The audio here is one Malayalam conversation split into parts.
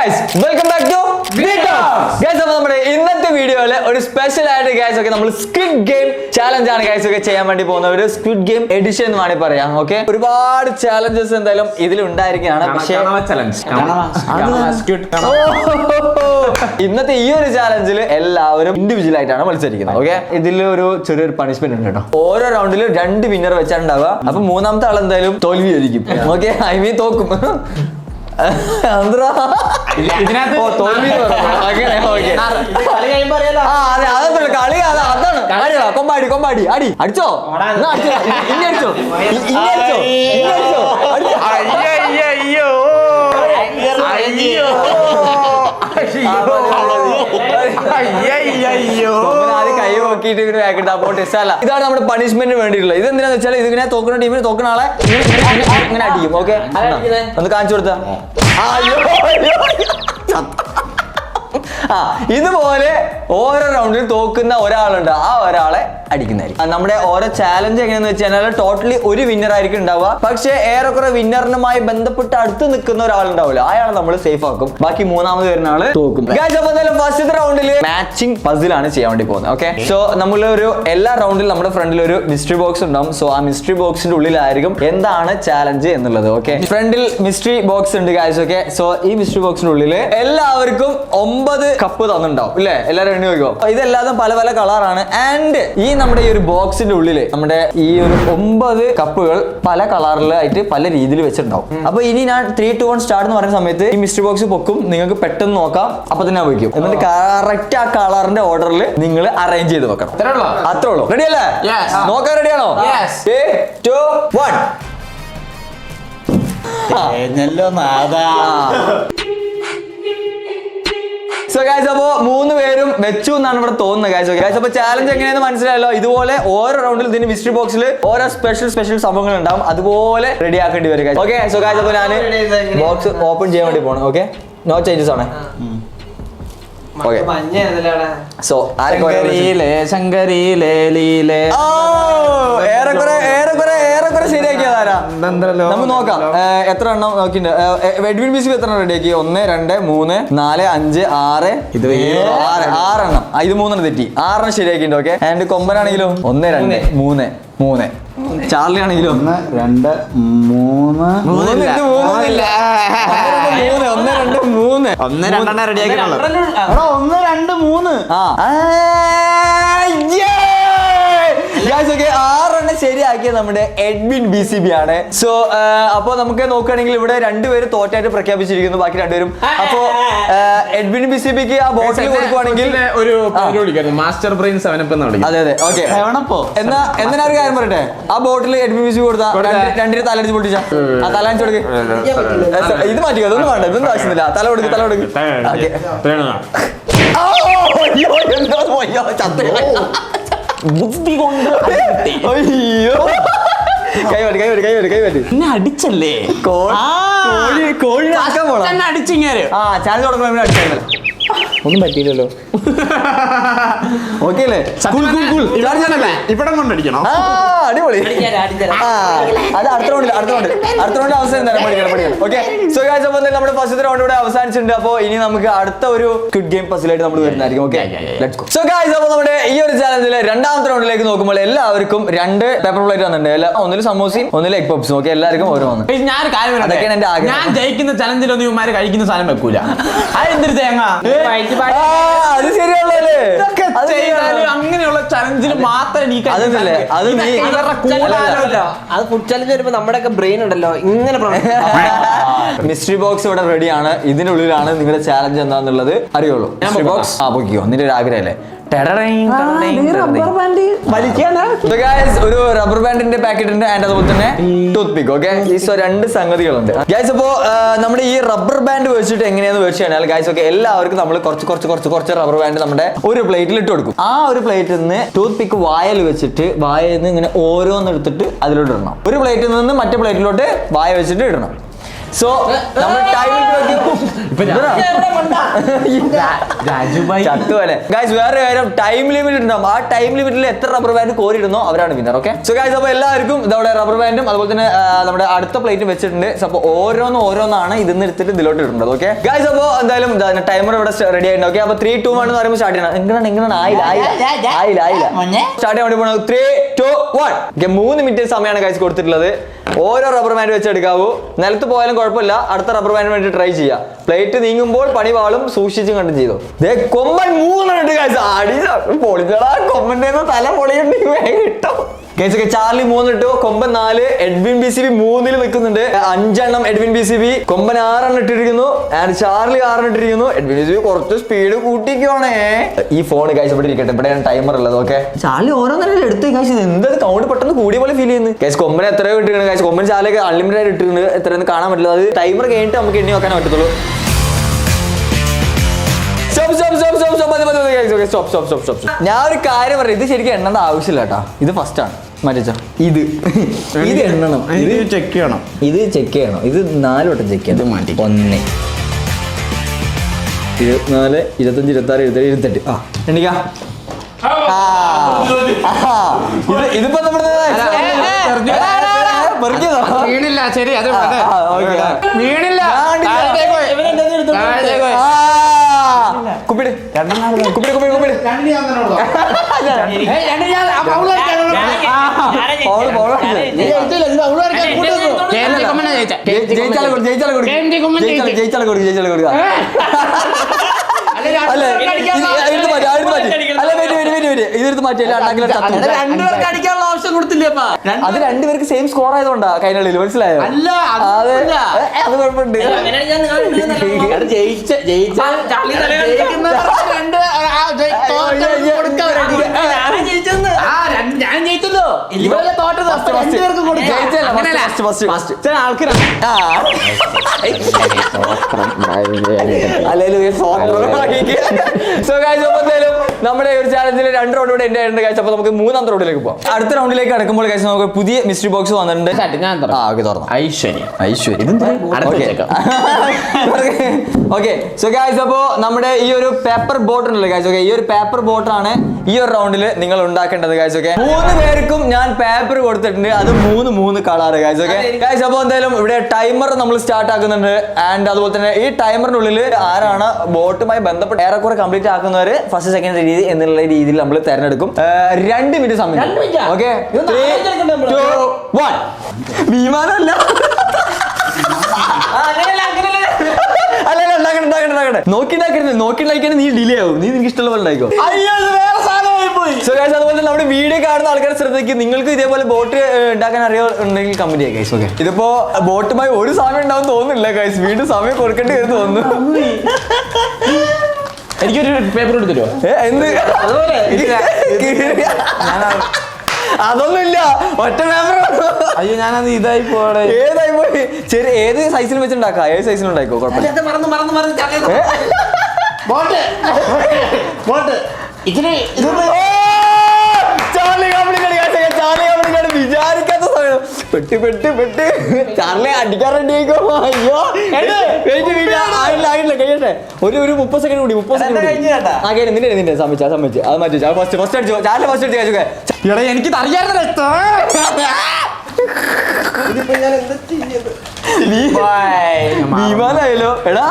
Guys welcome back to guys. അപ്പോൾ നമ്മുടെ ഇന്നത്തെ വീഡിയോയിൽ ഒരു സ്പെഷ്യൽ ആയിട്ട് ഗൈസ് ഒക്കെ നമ്മൾ സ്ക്വിഡ് ഗെയിം ചാലഞ്ച് ആണ് ഗൈസ് ഒക്കെ ചെയ്യാൻ വേണ്ടി പോകുന്ന ഒരു സ്ക്വിഡ് ഗെയിം എഡിഷൻ എന്ന് വേണമെങ്കിൽ പറയാം. ഓക്കെ, ഒരുപാട് ചാലഞ്ചസ് എന്തായാലും ഇതിൽ ഉണ്ടായിരിക്കുകയാണ്. പക്ഷേ ഇന്നത്തെ ഈ ഒരു ചാലഞ്ചിൽ എല്ലാവരും ഇൻഡിവിജ്വൽ ആയിട്ടാണ് മത്സരിക്കുന്നത്. ഓക്കെ, ഇതിൽ ഒരു ചെറിയൊരു പണിഷ്മെന്റ് ഉണ്ട് കേട്ടോ. ഓരോ റൗണ്ടിലും 2 വിന്നർ വെച്ചാണ് ഉണ്ടാവുക. അപ്പൊ മൂന്നാമത്തെ ആൾ എന്തായാലും തോൽവി ആയിരിക്കും. ഓക്കെ, ഐ മീൻ തോക്കും. കൊമ്പാടി കൊമ്പാടി അടി അടിച്ചോ ഇനി അടിച്ചോ കൈ നോക്കിയിട്ട് ഇതാണ് നമ്മുടെ പണിഷ്മെന്റിന് വേണ്ടിയിട്ടുള്ളത്. ഇത് എന്തിനാന്ന് വെച്ചാൽ ഇതിങ്ങനെ തോക്കുന്ന ടീമിന് തോക്കുന്ന ആളെ ഇങ്ങനെ അടിക്കും. ഓക്കെ, ഒന്ന് കാണിച്ചു കൊടുത്താ ഇതുപോലെ ഓരോ റൗണ്ടിൽ തോക്കുന്ന ഒരാളുണ്ട്, ആ ഒരാളെ അടിക്കുന്നതായിരിക്കും. നമ്മുടെ ഓരോ ചാലഞ്ച് എങ്ങനെയാന്ന് വെച്ച് കഴിഞ്ഞാൽ ടോട്ടലി ഒരു വിന്നർ ആയിരിക്കും ഉണ്ടാവുക. പക്ഷെ ഏറെക്കുറെ വിന്നറിനുമായി ബന്ധപ്പെട്ട് അടുത്ത് നിൽക്കുന്ന ഒരാളുണ്ടാവില്ല, അയാളെ നമ്മൾ സേഫ് ആക്കും. ബാക്കി മൂന്നാമത് വരുന്ന ആള് തോക്കും. ഫസ്റ്റ് റൗണ്ടിൽ മാച്ചിങ് പസിൽ ആണ് ചെയ്യാൻ വേണ്ടി പോകുന്നത്. ഓക്കെ, സോ നമ്മൾ എല്ലാ റൗണ്ടിലും നമ്മുടെ ഫ്രണ്ടിൽ ഒരു മിസ്റ്ററി ബോക്സ് ഉണ്ടാവും. സോ ആ മിസ്റ്ററി ബോക്സിന്റെ ഉള്ളിലായിരിക്കും എന്താണ് ചാലഞ്ച് എന്നുള്ളത്. ഓക്കെ, ഫ്രണ്ടിൽ മിസ്റ്ററി ബോക്സ് ഉണ്ട് ഗൈസ്. ഓക്കെ, സോ ഈ മിസ്റ്ററി ബോക്സിന്റെ ഉള്ളിൽ എല്ലാവർക്കും 9 കപ്പ് തന്നിട്ടുണ്ടാവും ഇല്ലേ? എല്ലാവരും എണ്ണി നോക്കോ. ഇതെല്ലാം പല പല കളറാണ്. ആൻഡ് ഈ നമ്മുടെ ഈ ഒരു ബോക്സിന്റെ ഉള്ളില് നമ്മുടെ ഈ ഒരു 9 കപ്പുകൾ പല കളറിലായിട്ട് പല രീതിയിൽ വെച്ചിട്ടുണ്ടാവും. അപ്പൊ ഇനി ഞാൻ 3, 2, 1 സ്റ്റാർട്ട് എന്ന് പറയുന്ന സമയത്ത് ഈ മിസ്റ്ററി ബോക്സ് പൊക്കും, നിങ്ങൾക്ക് പെട്ടെന്ന് നോക്കാം, അപ്പൊ തന്നെ വയ്ക്കും. എന്നിട്ട് കറക്റ്റ് ആ കളറിന്റെ ഓർഡറിൽ നിങ്ങൾ അറേഞ്ച് ചെയ്ത് വെക്കണം. അത്രേ ഉള്ളൂ. റെഡി അല്ലേ? നോക്കാൻ റെഡിയാണോ? 3, 2, 1. സോ ഗൈസ്, അപ്പോ 3 പേരും വെച്ചു എന്നാണ് ഇവിടെ തോന്നുന്നത് ഗൈസ്. ഗൈസ്, അപ്പൊ ചാലഞ്ച് എങ്ങനെയാന്ന് മനസ്സിലായല്ലോ. ഇതുപോലെ ഓരോ റൗണ്ടിൽ ഇതിന് മിസ്റ്ററി ബോക്സിൽ ഓരോ സ്പെഷ്യൽ സംഭവങ്ങൾ ഉണ്ടാവും, അതുപോലെ റെഡി ആക്കേണ്ടി വരും ഗൈസ്. ഓക്കെ, സോ ഗൈസ്, അപ്പൊ ഞാൻ ബോക്സ് ഓപ്പൺ ചെയ്യാൻ വേണ്ടി പോകണം. ഓക്കെ, നോ ചേഞ്ചസ് ആണ്. സോ ഏറെക്കുറെ ശരിയാക്കിയതാരാ? നമുക്ക് നോക്കാം എത്ര എണ്ണം നോക്കിണ്ട്. എഡ്വിൻ ബിസി എത്ര എണ്ണം റെഡിയാക്കി? 1, 2, 3, 4, 5, 6, 6 എണ്ണം. ഇത് 3 തെറ്റി, 6 എണ്ണം ശരിയാക്കിണ്ട്. ഓക്കെ, ആൻഡ് കൊമ്പനാണെങ്കിലും 1, 2, 3, 3. ചാർലി ആണെങ്കിലും 1, 2, 3, 1, 2, 3 റെഡിയാക്കിയിട്ടുള്ളത്. 6 എണ്ണം ശരിയാക്കിയ നമ്മുടെ എഡ്വിൻ BCB ആണ്. സോ അപ്പൊ നമുക്ക് നോക്കുകയാണെങ്കിൽ ഇവിടെ 2 പേര് തോറ്റായിട്ട് പ്രഖ്യാപിച്ചിരിക്കുന്നു, ബാക്കി 2 പേരും. അപ്പൊ എഡ്വിൻ BCBക്ക് ആ ബോട്ടിൽ കൊടുക്കുവാണെങ്കിൽ ഒരു മാസ്റ്റർ ബ്രെയിൻ 7up എന്ന് വിളിക്കും. അതെ അതെ. ഓക്കെ, എന്നാ എന്തിനാ ഒരു കാര്യം പറയട്ടെ, ആ ബോട്ടിൽ എഡ്വിൻ BCB കൊടുത്താ 2 തലടിച്ച് പൊട്ടിച്ചാ ആ തലടിച്ച് കൊടുക്ക്. ഇത് മാറ്റിക്കോ, അതൊന്നും വേണ്ട, ഇതൊന്നും ആവശ്യമില്ല. തല കൊടുക്ക്. ബുദ്ധി കൊണ്ട് കൈവരി അടിച്ചല്ലേ കോഴി അടിച്ചിങ്ങനെ ചാനൽ തുടങ്ങുമ്പോൾ അടിച്ചാൽ ഒന്നും പറ്റിയില്ലല്ലോ. ഓക്കെ അല്ലേ? ഇവിടെ കൊണ്ടടിക്കണം. അടിപൊളി. അത് അടുത്ത റൗണ്ടിൽ അവസാനം തന്നെ പഠിക്കണം. ഓക്കെ, സോ ഗൈസ്, അപ്പോൾ നമ്മുടെ ഫസ്റ്റ് റൗണ്ട് ഇവിടെ അവസാനിച്ചിട്ടുണ്ട്. അപ്പോൾ ഇനി നമുക്ക് അടുത്ത ഒരു ക്വിഡ് ഗെയിം പസിലായിട്ട് നമ്മൾ വരുന്നതായിരിക്കും. Okay, let's go. So guys, അപ്പോൾ നമ്മുടെ ഈ ഒരു ചാലഞ്ചിലെ രണ്ടാമത്തെ റൗണ്ടിലേക്ക് നോക്കുമ്പോൾ എല്ലാവർക്കും 2 പേപ്പർ പ്ലേറ്റ് വന്നിട്ടുണ്ട്. ഒന്നിൽ സമോസയും ഒന്നിൽ എഗ് പപ്സും. ഓക്കെ, എല്ലാവർക്കും ഓരോന്ന്. ഞാൻ കാര്യം അതൊക്കെയാണ് എന്റെ ആഗ്രഹം. ഞാൻ ജയിക്കുന്ന ചലഞ്ചിലൊന്നും ഇവന്മാര് കഴിക്കുന്ന സാധനം വെക്കൂല. അതെന്തൊരു തേങ്ങ, അത് ശരിയല്ലേ? അങ്ങനെയുള്ള ചലഞ്ചിൽ മാത്രം അത് ഫുഡ് ചലഞ്ച് വരുമ്പോ നമ്മുടെയൊക്കെ ബ്രെയിൻ ഉണ്ടല്ലോ ഇങ്ങനെ. മിസ്റ്ററി ബോക്സ് ഇവിടെ റെഡിയാണ്. ഇതിനുള്ളിലാണ് നിങ്ങളുടെ ചാലഞ്ച് എന്താന്നുള്ളത് അറിയുള്ളൂ. മിസ്റ്ററി ബോക്സ് പൊക്കിക്കോ, നിന്റെ ഒരു ആഗ്രഹമല്ലേ? ഒരു റബ്ബർ ബാൻഡിന്റെ പാക്കറ്റ് ഉണ്ട്, ആൻഡ് അതുപോലെ തന്നെ ടൂത്ത് പിക്ക്. ഓക്കെ, ഈ 2 സംഗതികളുണ്ട് ഗൈസ്. അപ്പോ നമ്മുടെ ഈ റബ്ബർ ബാൻഡ് വെച്ചിട്ട് എങ്ങനെയാന്ന് വെച്ച് കഴിഞ്ഞാൽ ഗൈസ്, ഓക്കെ, എല്ലാവർക്കും നമ്മൾ കുറച്ച് റബ്ബർ ബാൻഡ് നമ്മുടെ ഒരു പ്ലേറ്റിൽ ഇട്ട് കൊടുക്കും. ആ ഒരു പ്ലേറ്റിൽ നിന്ന് ടൂത്ത് പിക്ക് വായൽ വെച്ചിട്ട് വായയിൽ നിന്ന് ഇങ്ങനെ ഓരോന്ന് എടുത്തിട്ട് അതിലോട്ട് ഇടണം. ഒരു പ്ലേറ്റിൽ നിന്ന് മറ്റേ പ്ലേറ്റിലോട്ട് വായ വെച്ചിട്ട് ഇടണം. സോ നമ്മൾ ടൈമിൽ രാജുഭായ് ചത്തുപോലെ ഗൈസ്. വേറെ കാര്യം, ടൈം ലിമിറ്റ് ഉണ്ടാവും. ആ ടൈം ലിമിറ്റിൽ എത്ര റബ്ബർ ബാൻഡ് കോരിയിടുന്നോ അവരാണ് വിന്നർ. ഓക്കെ സോ ഗൈസ്, അപ്പോൾ എല്ലാവർക്കും ഇതവിടെ റബ്ബർ ബാൻഡും അതുപോലെ തന്നെ നമ്മുടെ അടുത്ത പ്ലേറ്റും വെച്ചിട്ടുണ്ട്. അപ്പോൾ ഓരോന്നാണ് ഇതിന്ന് എടുത്തിട്ട് ഇതിലോട്ട് ഇടുന്നത്. ഓക്കെ ഗൈസ്, അപ്പോൾ എന്തായാലും ടൈമർ ഇവിടെ റെഡി ആയിട്ടുണ്ട്. ഓക്കെ അപ്പോൾ 3, 2, 1 എന്ന് പറയുമ്പോൾ സ്റ്റാർട്ട് ചെയ്യണം. എങ്ങനെയാണ് ആയില്ല സ്റ്റാർട്ട് ചെയ്യാൻ വേണ്ടി പോകണം. 3, 2, 1. ഓക്കെ 3 മിനിറ്റ് സമയമാണ് ഗൈസ് കൊടുത്തിട്ടുള്ളത്. ഓരോ റബ്ബർ ബാൻഡ് വെച്ച് എടുക്കാവൂ. നിലത്ത് പോയാലും കുഴപ്പമില്ല, അടുത്ത റബ്ബർ ബാൻഡ് വേണ്ടി ട്രൈ ചെയ്യാം. പ്ലേറ്റ് നീങ്ങുമ്പോൾ പണി വാളും, സൂക്ഷിച്ചും കണ്ടും ചെയ്തു. കൊമ്പൻ 3 ഗൈസ്. അടി പൊളിച്ചടാ, കൊമ്പന്റെ തല പൊളിയുണ്ട് കിട്ടും. ചാർലി 3 ഇട്ടു, കൊമ്പൻ 4, എഡ്വിൻ BCB 3 നിൽക്കുന്നുണ്ട്. 5 എണ്ണം എഡ്വിൻ BCB, കൊമ്പൻ 6 എണ്ണം ഇട്ടിരിക്കുന്നു, ആൻഡ് ചാർലി 6 എണ്ണം ഇട്ടിരിക്കുന്നു. എഡ്വിൻ BCB കുറച്ച് സ്പീഡ് കൂട്ടിക്കുവാണേ. ഈ ഫോൺ ഗൈസ് ഇവിടെ ഇരിക്കട്ടെ, ഇവിടെയാണ് ടൈമർ ഉള്ളത്. ഓക്കെ ചാർലി ഓരോന്നും എടുത്ത് ഗൈസ്, എന്താ കൗണ്ട് പെട്ടെന്ന് കൂടിയ പോലെ ഫീൽ ചെയ്യുന്നു. ഗൈസ് കൊമ്പൻ എത്രയോ ഇട്ടിരിക്കുന്നത് ഗൈസ്, കൊമ്പൻ ചാർലിയൊക്കെ അൺലിമിറ്റഡ് ആയിട്ട് ഇട്ടിട്ടുണ്ട്. എത്രയൊന്നും കാണാൻ പറ്റില്ല, അത് ടൈമർ കഴിഞ്ഞിട്ട് നമുക്ക് എണ്ണി നോക്കാനേ പറ്റത്തുള്ളൂ. ഞാൻ ഒരു കാര്യം പറയാം, ഇത് ശരിക്കും എണ്ണേണ്ട ആവശ്യമില്ല കേട്ടോ. ഇത് ഫസ്റ്റ് ആണ് മറ്റേ ഇത് എണ്ണണം, ഇത് ചെക്ക് ചെയ്യണം, ഇത് 4 വട്ടം ചെക്ക് ചെയ്യണം. 1, 24, 25, 26, 27, 28. ആ എണ്ണിക്കാം. ഇതിപ്പോ നമ്മുടെ വീണില്ല. ശരി, അത് വീണില്ല. കുപ്പിട് ജയിച്ചാലെ കൊടുക്കുക. ഇതെടുത്ത് മാറ്റിയല്ല, അത് 2 പേർക്ക് സെയിം സ്കോർ ആയതുകൊണ്ടാ കൈനുള്ളിൽ. മനസ്സിലായോ? അത് കുഴപ്പമുണ്ട്. നമ്മുടെ ഒരു ചാലഞ്ചിൽ 2 റൗണ്ട് കൂടെ എന്റെ ആയിട്ടുണ്ട് കഴിച്ചപ്പോൾ നമുക്ക് 3ാമത്തെ റൗണ്ടിലേക്ക് പോകാം. അടുത്ത റൗണ്ടിലേക്ക് അടുക്കുമ്പോൾ കഴിച്ച് നമുക്ക് പുതിയ മിസ്റ്ററി ബോക്സ് വന്നിട്ടുണ്ട്. ഓക്കെ സോ ഗൈസ്, അപ്പോൾ നമ്മുടെ ഈ ഒരു പേപ്പർ ബോട്ട് ഉണ്ടല്ലോ ഗൈസ്. ഓക്കെ ഈ ഒരു പേപ്പർ ബോട്ടാണ് ഈ ഒരു റൗണ്ടിൽ നിങ്ങൾ ഉണ്ടാക്കേണ്ടത് ഗൈസ്. ഓക്കെ 3 പേർക്കും ഞാൻ പേപ്പർ കൊടുത്തിട്ടുണ്ട്, അത് 3 കളർ ഗൈസ്. ഓക്കെ ഗൈസ്, അപ്പോൾ എന്തായാലും ഇവിടെ ടൈമർ നമ്മൾ സ്റ്റാർട്ട് ആക്കുന്നുണ്ട്. ആൻഡ് അതുപോലെ തന്നെ ഈ ടൈമറിനുള്ളിൽ ആരാണ് ബോട്ടുമായി ബന്ധപ്പെട്ട് ഏറെക്കുറെ കംപ്ലീറ്റ് ആക്കുന്നവർ ഫസ്റ്റ് സെക്കൻഡ് രീതി എന്നുള്ള രീതിയിൽ നമ്മൾ തെരഞ്ഞെടുക്കും. 2 മിനിറ്റ് സമയം. ഓക്കെ 3, 2, 1. വിമാനമല്ല, നോക്കിണ്ടാക്കരുത്. നീ ഡിലേ ആവും, നീ നിനക്ക് ഇഷ്ടമുള്ള പോലെ ഉണ്ടായിക്കോ. അതുപോലെ നമ്മുടെ വീഡിയോ കാണുന്ന ആൾക്കാരെ ശ്രദ്ധിക്കും. നിങ്ങൾക്ക് ഇതേപോലെ ബോട്ട് ഉണ്ടാക്കാൻ അറിയുന്നുണ്ടെങ്കിൽ കമന്റ് ചെയ്യാം ഗൈസ്. ഓക്കെ ഇതിപ്പോ ബോട്ടുമായി ഒരു സമയം ഉണ്ടാവും തോന്നുന്നില്ല ഗൈസ്, വീണ്ടും സമയം കൊടുക്കേണ്ടി വരും തോന്നുന്നു. എനിക്കൊരു പേപ്പർ എടുത്തോ? എന്ത് അതൊന്നുമില്ല, ഒറ്റ പേപ്പർ. അയ്യോ ഞാനത് ഇതായി പോടെ. ഏതായി പോയി? ശരി, ഏത് സൈസിൽ വെച്ചുണ്ടാക്കാം, ഏത് സൈസിൽ ഉണ്ടായിക്കോ, കുഴപ്പമില്ല. വിചാരിക്കാത്ത സമയം പെട്ട് ചാർലി അടിക്കാൻ റെഡി ആയിക്കോ. അയ്യോ ആയില്ല കഴിയട്ടെ, ഒരു 30 സെക്കൻഡ് കൂടി. 30 സെക്കൻഡ് നിന്റെ സമ്മതിച്ചു അത് മാറ്റി. ഫസ്റ്റ് അടിച്ചു, ചാർലി ഫസ്റ്റ് അടിച്ചു കഴിച്ചു. എനിക്ക് അറിയാമായിരുന്നു. വിമാനായാലോ എടാ.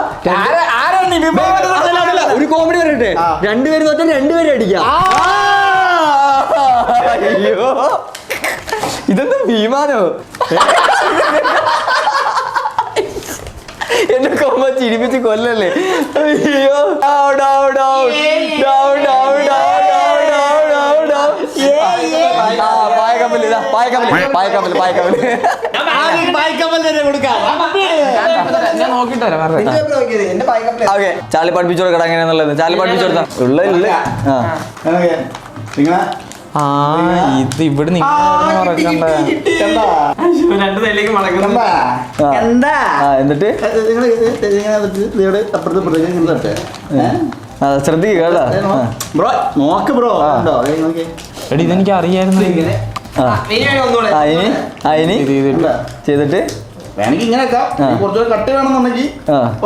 ഒരു കോമഡി പറയട്ടെ, 2 പേര് തോറ്റാൽ 2 പേരെ അടിക്കാം. അയ്യോ ഇതെന്താ വിമാനോ? എന്നെ കൊമ്പ ചിരിപ്പിച്ച് കൊല്ലല്ലേ. അയ്യോ ചാലി പഠിപ്പിച്ചു കൊടുക്കട എങ്ങനെയാന്നുള്ളത്. ചാലി പഠിപ്പിച്ചു കൊടുത്താ ഉള്ള ഇത് ഇവിടെ എന്നിട്ട് ശ്രദ്ധിക്കുക ഇതെനിക്ക് അറിയായിരുന്നു. അതിന് ചെയ്തിട്ട് വേണമെങ്കിൽ ഇങ്ങനെ വെക്കാം. കുറച്ചുകൂടെ കട്ട് വേണമെന്നുണ്ടെങ്കിൽ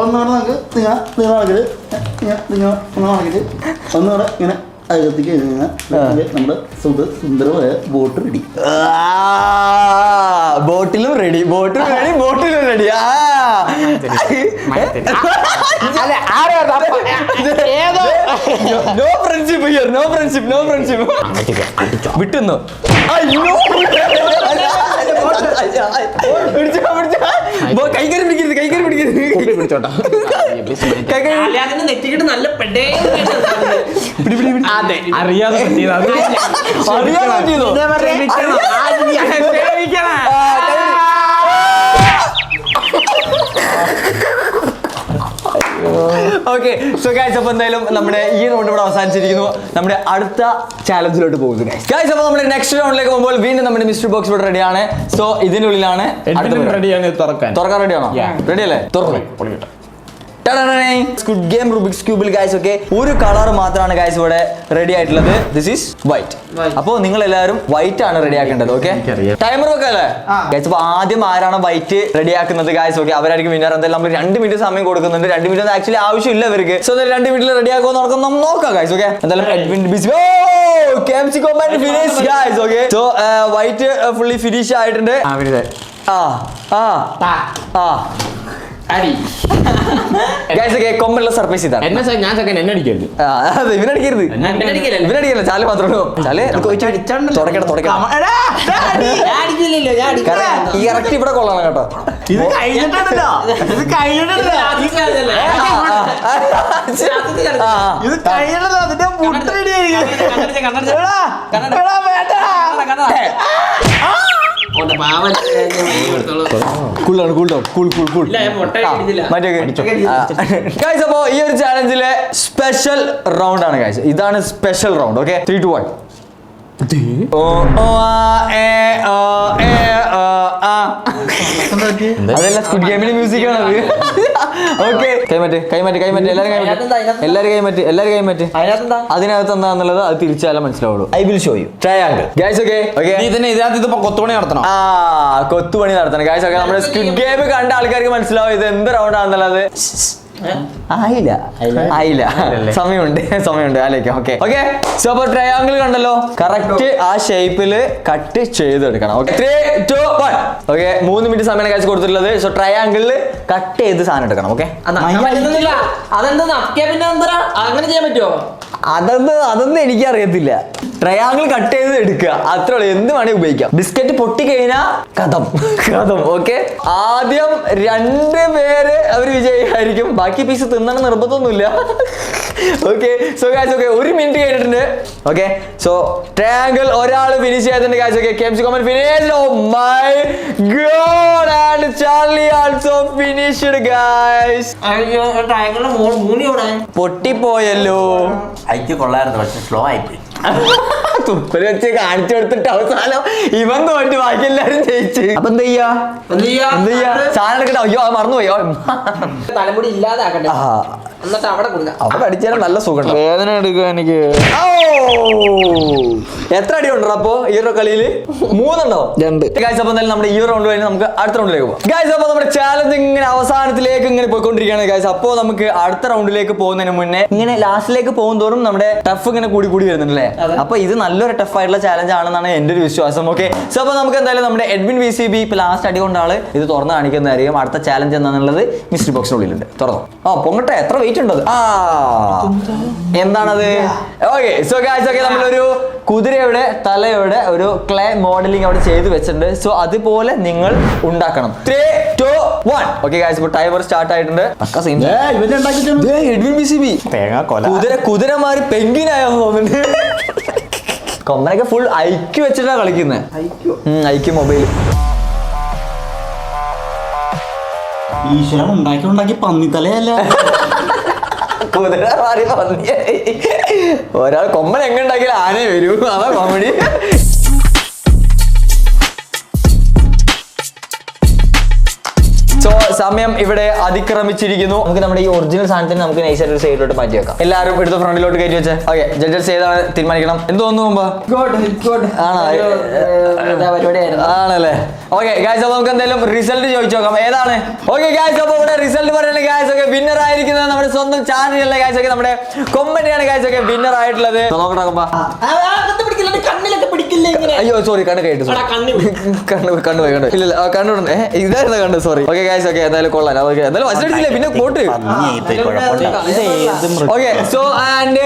ഒന്നുകൂടെ നമുക്ക് നിങ്ങൾ നടക്കിട്ട് ഒന്നുകൂടെ ഇങ്ങനെ അകത്തേക്ക് നമ്മുടെ സുന്ദരമായ ബോട്ട് റെഡി. ബോട്ടിലും റെഡി, ബോട്ടിലും റെഡി, ബോട്ടിലും ready. No friendship here, no friendship, no friendship. വിട്ടുന്നു. കൈകറി പിടിക്കരുത്, കൈകറി പിടിക്കരുത്. നെറ്റിക്കിട്ട് നല്ല പെടേ അറിയാതെ പറ്റിയതാ. അറിയാൻ പറ്റിയതോ? ഓക്കെ, സോ ഗൈസ്, അപ്പൊ എന്തായാലും നമ്മുടെ ഈ റൗണ്ട് ഇവിടെ അവസാനിച്ചിരിക്കുന്നു. നമ്മുടെ അടുത്ത ചാലഞ്ചിലോട്ട് പോകുന്നു ഗൈസ്. അപ്പൊ നമ്മുടെ നെക്സ്റ്റ് റൗണ്ടിലേക്ക് പോകുമ്പോൾ വീണ്ടും നമ്മുടെ മിസ്റ്ററി ബോക്സ് ഇവിടെ റെഡിയാണ്. സോ ഇതിനുള്ളിലാണ് റെഡിയാണ് തുറക്കാൻ റെഡിയാണോ? റെഡി അല്ലേ? തുറന്നു. സ്ക്വിഡ് ഗെയിം റുബിക്സ് ക്യൂബിൽ ഗൈസ് ഒക്കെ ഒരു കളർ മാത്രമാണ് ഗൈസ് ഇവിടെ റെഡി ആയിട്ടുള്ളത്. This is white. അപ്പോ നിങ്ങൾ എല്ലാവരും വൈറ്റ് ആണ് റെഡി ആക്കേണ്ടത്. ഓക്കെ, ടൈമർ ഒക്കെ അല്ലേ ഗൈസ്? അപ്പൊ ആദ്യം ആരാണ് വൈറ്റ് റെഡി ആക്കുന്നത് ഗൈസ്? ഓക്കെ, അവരായിരിക്കും വിന്നർ. എന്തായാലും നമ്മൾ 2 മിനിറ്റ് സമയം കൊടുക്കുന്നുണ്ട്. 2 മിനിറ്റ് ആക്ച്വലി ആവശ്യമില്ല ഇവർക്ക്. സോ 2 മിനിറ്റിൽ റെഡി ആക്കുമോ നമുക്ക് നോക്കാം ഗൈസ്. ഓക്കെ, എന്തായാലും സോ വൈറ്റ് ഫുള്ളി ഫിനിഷ് ആയിട്ടുണ്ട്. കൊമ്പുള്ള സർപ്രൈസ് ഇതാണ്. ഞാൻ സെക്കൻഡ് എന്നെ അടിക്കരുത്. ഇവനടിക്കരുത്, ഇവനടിക്കല്ല. ചാല് മാത്രമേ ഉള്ളൂ. ചാല് ഈ ഇറക്റ്റ് ഇവിടെ കൊള്ളണം കേട്ടോ. ഇത് കഴിഞ്ഞിട്ടുണ്ടല്ലോ, ഇത് കഴിഞ്ഞിട്ടുണ്ടല്ലോ, ഇത് കഴിഞ്ഞിട്ടല്ലോ. അതിന്റെ മുട്ട റെഡി അപ്പോ ഈ ഒരു ചാലഞ്ചിലെ സ്പെഷ്യൽ റൗണ്ട് ആണ് ഗൈസ്. ഇതാണ് സ്പെഷ്യൽ റൗണ്ട്. ഓക്കെ, 3, 2, 1. അതല്ല സ്ക്വിഡ് ഗെയിമിന്റെ മ്യൂസിക് ആണ് അത്. ഓക്കെ, കൈമാറ്റ് എല്ലാരും കൈമാറ്റ്. അതിനകത്ത് എന്താന്നുള്ളത് അത് തിരിച്ചാലും മനസ്സിലാവുള്ളൂ. I will show you triangle guys. Okay, ഇതിനകത്ത് കൊത്തുപണി നടത്തണം. കൊത്തുപണി നടത്തണം ഗൈസ്. ഒക്കെ നമ്മുടെ സ്ക്വിഡ് ഗെയിം കണ്ട ആൾക്കാർക്ക് മനസ്സിലാവും ഇത് എന്ത് റൗണ്ട് ആണെന്നുള്ളത്. ആയില്ല, സമയമുണ്ട് ആലോചിക്കാം. ഓക്കെ ഓക്കെ, സോ അപ്പൊ ട്രയാങ്കിൾ കണ്ടല്ലോ, കറക്റ്റ് ആ ഷേപ്പില് കട്ട് ചെയ്തെടുക്കണം. ഓക്കെ, 3, 2, 1. ഓക്കെ, 3 മിനിറ്റ് സമയമാണ് കാഴ്ച കൊടുത്തിട്ടുള്ളത്. സോ ട്രയാങ്കിളില് കട്ട് ചെയ്ത് സാധനം എടുക്കണം. ഓക്കെ, അതെന്താ പിന്നെ അങ്ങനെ ചെയ്യാൻ പറ്റുമോ? അതൊന്നും എനിക്കറിയത്തില്ല. ട്രയാങ്കിൾ കട്ട് ചെയ്ത് എടുക്കുക, അത്രേ ഉള്ളൂ. എന്ത് വേണേ ഉപയോഗിക്കാം. ബിസ്ക്കറ്റ് പൊട്ടി കഴിഞ്ഞാൽ കഥം. ഓക്കെ, ആദ്യം 2 പേര് അവർ വിജയിയായിരിക്കും. ബാക്കി പീസ് തിന്നണം നിർബന്ധമൊന്നുമില്ല. Okay, so guys, okay 1 minute കഴിഞ്ഞിട്ടുണ്ട്. ഓക്കെ, സോ ട്രയാങ്കിൾ ഒരാൾ ഫിനിഷ് ചെയ്തിട്ടുണ്ട് guys. Okay, KMC Comment finish. Oh my God, and Charlie also finished guys. പൊട്ടിപ്പോയല്ലോ. അയക്ക് കൊള്ളായിരുന്നു, പക്ഷെ സ്ലോ ആയിപ്പോയി. തുപ്പല് വെച്ച് കാണിച്ചു കൊടുത്തിട്ട് അവസാനം ഇവൻ തോറ്റ് ബാക്കി എല്ലാരും ജയിച്ചു. അപ്പൊ എന്ത് ചെയ്യാ സാധനം എടുക്കട്ടെ. അയ്യോ, അത് മറന്നുപോയോ? തലമുടി ഇല്ലാതാക്കട്ടെ, എന്നിട്ട് അവിടെ അടിച്ചാലും നല്ല സുഖം. വേദന എടുക്കുക എനിക്ക്. എത്ര അടി ഉണ്ടോ അപ്പൊ ഈ ഒരു കളിയില്? 3 ഉണ്ടോ? 2. ഗൈസ്, അപ്പൊ എന്തായാലും നമ്മുടെ ഈ റൗണ്ട് കഴിഞ്ഞ് നമുക്ക് അടുത്ത റൗണ്ടിലേക്ക് പോകാം. ഗൈസ്, അപ്പൊ നമ്മുടെ ചാലഞ്ച് ഇങ്ങനെ അവസാനത്തിലേക്ക് ഇങ്ങനെ പോയിക്കൊണ്ടിരിക്കുകയാണ് ഗൈസ്. അപ്പോ നമുക്ക് അടുത്ത റൗണ്ടിലേക്ക് പോകുന്നതിന് മുന്നേ ഇങ്ങനെ ലാസ്റ്റിലേക്ക് പോകും തോറും നമ്മുടെ ടഫ് ഇങ്ങനെ കൂടി വരുന്നുണ്ടല്ലേ. അപ്പൊ ഇത് നല്ലൊരു ടഫ് ആയിട്ടുള്ള ചാലഞ്ച് ആണെന്നാണ് എന്റെ ഒരു വിശ്വാസം. ഓക്കെ, സോ അപ്പൊ നമുക്ക് എന്തായാലും നമ്മുടെ എഡ്വിൻ VCB ഇപ്പൊ ലാസ്റ്റ് അടി കൊണ്ട ആള് ഇത് തുറന്ന് കാണിക്കുന്നതായിരിക്കും. അടുത്ത ചാലഞ്ച് എന്താണെന്നുള്ളത് മിസ്റ്ററി ബോക്സിനുള്ളിലുണ്ട്. തുറന്നു. പൊങ്ങട്ടെ, എത്ര വെയിറ്റ് ഉണ്ടത്? എന്താണത്? ഓക്കെ, സോ ഗൈസ്, ഓക്കെ നമ്മളൊരു കുതിരയുടെ തലയുടെ ഒരു ക്ലേ മോഡലിംഗ് അവിടെ ചെയ്ത് വെച്ചിട്ടുണ്ട്. സോ അതുപോലെ നിങ്ങൾ ഉണ്ടാക്കണം. 3, 2, 1. ഓക്കെ ഗൈസ്, ഇപ്പൊ ടൈമർ സ്റ്റാർട്ട് ആയിട്ടുണ്ട്. എഡ്വിൻ VCB കുതിരമാര് പെങ്കിനായെന്ന് തോന്നുന്നുണ്ട്. കൊമ്പനൊക്കെ ഫുൾ ഐക്യു വെച്ചിട്ടാ കളിക്കുന്നത്. IQ mobile. ഈശ്വരൻ ഉണ്ടാക്കി പന്നിത്തലയല്ല. കുതിര മാറി പന്നിയായി. ഒരാൾ കൊമ്പൻ എങ്ങനെ ഉണ്ടാക്കിയാലും ആനയെ വരൂ. അതാ കോമഡി. സമയം ഇവിടെ അതിക്രമിച്ചിരിക്കുന്നു. നമുക്ക് നമ്മുടെ ഈ ഒറിജിനൽ സാധനത്തിന് നമുക്ക് നൈസായിട്ട് ഒരു സൈഡിലോട്ട് മാറ്റി വെക്കാം. എല്ലാവരും എടുത്ത് ഫ്രണ്ടിലോട്ട് കയറ്റി വെച്ചേ. ഓക്കെ, ജഡ്ജസ് ഏതാണ് തീരുമാനിക്കണം. എന്ത് തോന്നുന്നു? ആണല്ലേ? ഓക്കെ ഗായ്സ്, അപ്പൊ നമുക്ക് എന്തായാലും റിസൾട്ട് ചോദിച്ചു നോക്കാം. ഏതാണ്? ഓക്കെ ഗായ്സ്, അപ്പൊ ഇവിടെ റിസൾട്ട് പറയുന്നത് ഗായ്സ് ഒക്കെ വിന്നർ ആയിരിക്കുന്നത് നമ്മുടെ സ്വന്തം ചാനലിലെ ഗായ്സ് ഒക്കെ നമ്മുടെ കൊമ്പനിയാണ് ഗായ്സ് ഒക്കെ വിന്നർ ആയിട്ടുള്ളത്. നോക്കട്ടെ. അയ്യോ സോറി, കണ്ണ് കേട്ടു. കണ്ണു പോയി. ഇല്ല കണ്ണു ഇതായിരുന്നു കണ്ടു. സോറി. ഓക്കെ ഗായ്സ്, ഓക്കെ എന്തായാലും കൊള്ളാം. എന്തായാലും വസിലടിച്ചില്ലേ, പിന്നെ pot. Okay, so and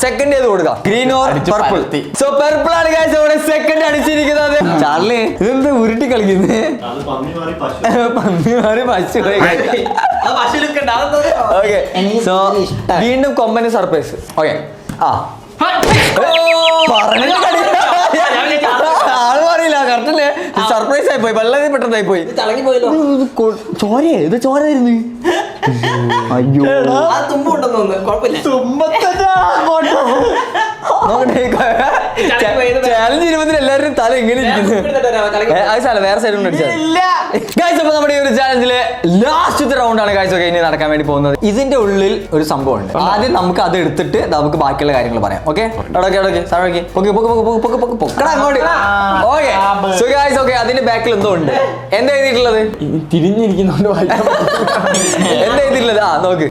second ചെയ്ത് കൊടുക്കാം. Green or purple? So purple ആണ് ഗായ്സ് ഇവിടെ സെക്കൻഡ് അടിച്ചിരിക്കുന്നത്. ചാർലി ഇതെന്ത് ഉരുട്ടി കളിക്കുന്നത്? പന്നി മാറി പശു. ഓക്കെ, സോ വീണ്ടും കൊമ്പന് സർപ്രൈസ്. ഓക്കെ, ആള് പറയില്ല. കറക്റ്റല്ലേ? സർപ്രൈസ് ആയി പോയി. വളരെ പെട്ടെന്നായി പോയി. ചോരയെ ഇത് ചോരായിരുന്നു. അയ്യോ, ചാലഞ്ച് ഇരുപതിന് എല്ലാവരും തല എങ്ങനെ ഇരിക്കുന്നു? അത് സ്ഥലം വേറെ സൈഡ് കൊണ്ട് അടിച്ചാൽ. അപ്പൊ നമ്മുടെ ഈ ഒരു ചാലഞ്ചില് ലാസ്റ്റത്തെ റൗണ്ട് ആണ് ഗായ്സ് ഒക്കെ ഇനി നടക്കാൻ വേണ്ടി പോകുന്നത്. ഇതിന്റെ ഉള്ളിൽ ഒരു സംഭവം ഉണ്ട്. ആദ്യം നമുക്ക് അത് എടുത്തിട്ട് നമുക്ക് ബാക്കിയുള്ള കാര്യങ്ങൾ പറയാം. ഓക്കെ, അതിന്റെ ബാക്കിൽ എന്തോ ഉണ്ട്. എന്താ എഴുതിയിട്ടുള്ളത്? തിരിഞ്ഞിരിക്കുന്നുണ്ട്. എന്താ എഴുതിയിട്ടുള്ളത്? നോക്ക്,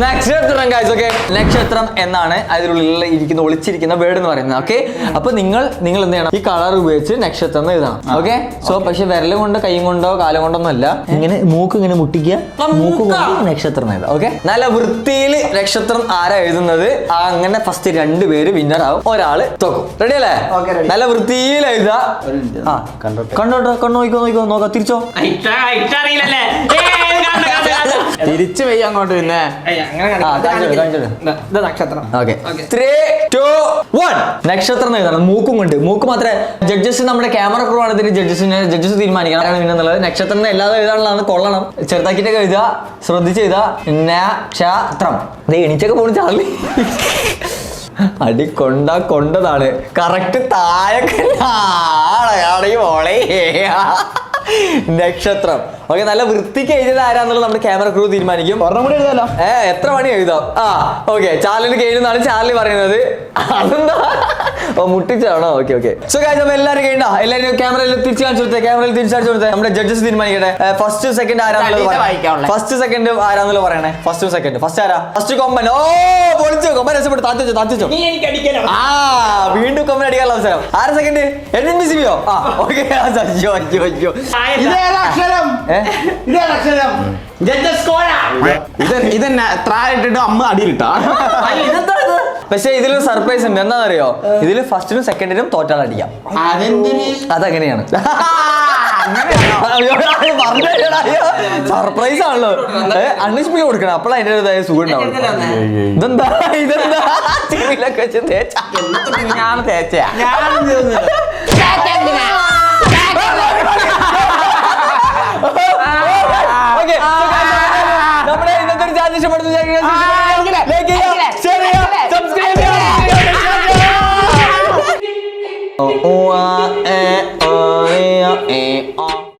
നക്ഷത്രം ഗായ്സ്. ഓക്കെ, നക്ഷത്രം എന്നാണ് അതിനുള്ളിൽ ഇരിക്കുന്ന ഒളിച്ചിരിക്കുന്ന വേർഡ് എന്ന് പറയുന്നത്. ഓക്കെ, അപ്പൊ നിങ്ങൾ എന്ത് ചെയ്യണം? ഈ കളർ ഉപയോഗിച്ച് നക്ഷത്രം എഴുതണം. ഓക്കെ, സോ പക്ഷെ വിരൽ കൊണ്ട് കൈയും കൊണ്ടോ കാലം കൊണ്ടൊന്നും അല്ല. ഇങ്ങനെ മൂക്ക് ഇങ്ങനെ മുട്ടിക്കുക, മൂക്ക് കൊണ്ട് നക്ഷത്രം എഴുതാം. ഓക്കെ, നല്ല വൃത്തിയിൽ നക്ഷത്രം ആരാ എഴുതുന്നത് അങ്ങനെ ഫസ്റ്റ് 2 പേര് വിന്നർ ആവും, ഒരാള് തോക്കും. റെഡി അല്ലേ? നല്ല വൃത്തിയിൽ എഴുതാ. കണ്ടോട്ടോ, നോക്കോ, നോക്കാം. തിരിച്ചോ? തിരിച്ചു പോയി അങ്ങോട്ട്. പിന്നെ നക്ഷത്രം. ഓക്കെ, 3, 2, 1 നക്ഷത്രം എഴുതണം. മൂക്കും കൊണ്ട്. മൂക്ക് മാത്രമേ ജഡ്ജസ്, നമ്മുടെ ക്യാമറ ക്രൂ ആണ് ഇതിന് ജഡ്ജസ് തീരുമാനിക്കണം എന്നുള്ളത്. നക്ഷത്രം എല്ലാതും എഴുതാനുള്ളതാണ്. കൊള്ളണം, ചെറുതാക്കിട്ടൊക്കെ എഴുതുക, ശ്രദ്ധിച്ച് എഴുതുക. നക്ഷത്രം. എണീച്ചൊക്കെ പോണു ചാർലി. അടി കൊണ്ടതാണ് കറക്റ്റ്. താഴെ നക്ഷത്രം. ഓക്കെ, നല്ല വൃത്തിക്ക് എഴുതിയത് ആരാന്നുള്ളത് നമ്മുടെ ക്യാമറ ക്രൂ തീരുമാനിക്കും. ഒരെണ്ണം കൂടി എഴുതാലോ? എത്ര മണി എഴുതാം? ഓക്കെ, ചാർലിന് കഴിയുന്നതാണ് ചാർലി പറയുന്നത്. അതെന്താ മുട്ടിച്ചാണോ? ഓക്കെ. സോ ഗായ്സ്, അപ്പൊ എല്ലാവരും കഴിയണ്ട. എല്ലാവരും ക്യാമറയിൽ തിരിച്ചു കാണിച്ചു കൊടുത്തേ. ക്യാമറയിൽ തിരിച്ചു കൊടുത്തേ. നമ്മുടെ ജഡ്ജസ് തീരുമാനിക്കട്ടെ. ഫസ്റ്റ് സെക്കൻഡ് ആരാന്നുള്ളത്. ഫസ്റ്റ് സെക്കൻഡ് ആരാന്നുള്ളത് പറയണേ. First second. ഫസ്റ്റ് ആരാ? ഫസ്റ്റ് കൊമ്പൻ. പൊളിച്ചു. കൊമ്പൻ രസപ്പെട്ടു. താത്തിച്ചോ. വീണ്ടും കൊമ്പൻ അടിക്കാനുള്ള അവസരം. ആരാ സെക്കൻഡ്? എൻവിസിബിയോ? ഓക്കെ. അയ്യോ ഇതെന്നെ ത്രായിട്ടിട്ട് അമ്മ അടിയിലിട്ടാ. പക്ഷെ ഇതിലൊരു സർപ്രൈസ് ഉണ്ട്. എന്താണെന്നറിയോ? ഇതില് ഫസ്റ്റിനും സെക്കൻഡിനും തോറ്റാൽ അടിക്കാം. അതങ്ങനെയാണ്. സർപ്രൈസ് ആണല്ലോ. അൺഎക്സ്പെക്ടഡ് കൊടുക്കണം. അപ്പോൾ അതിൻ്റെതായ സുഖം ഉണ്ടാവും. ഇതെന്താ ചെവിയിലൊക്കെ വെച്ച് തേച്ചാ? ഞാൻ തേച്ചാ നമ്മുടെ ഇന്നത്തെ ഒരു ചാനൽ ഇഷ്ടപ്പെടുന്ന സബ്സ്ക്രൈബ്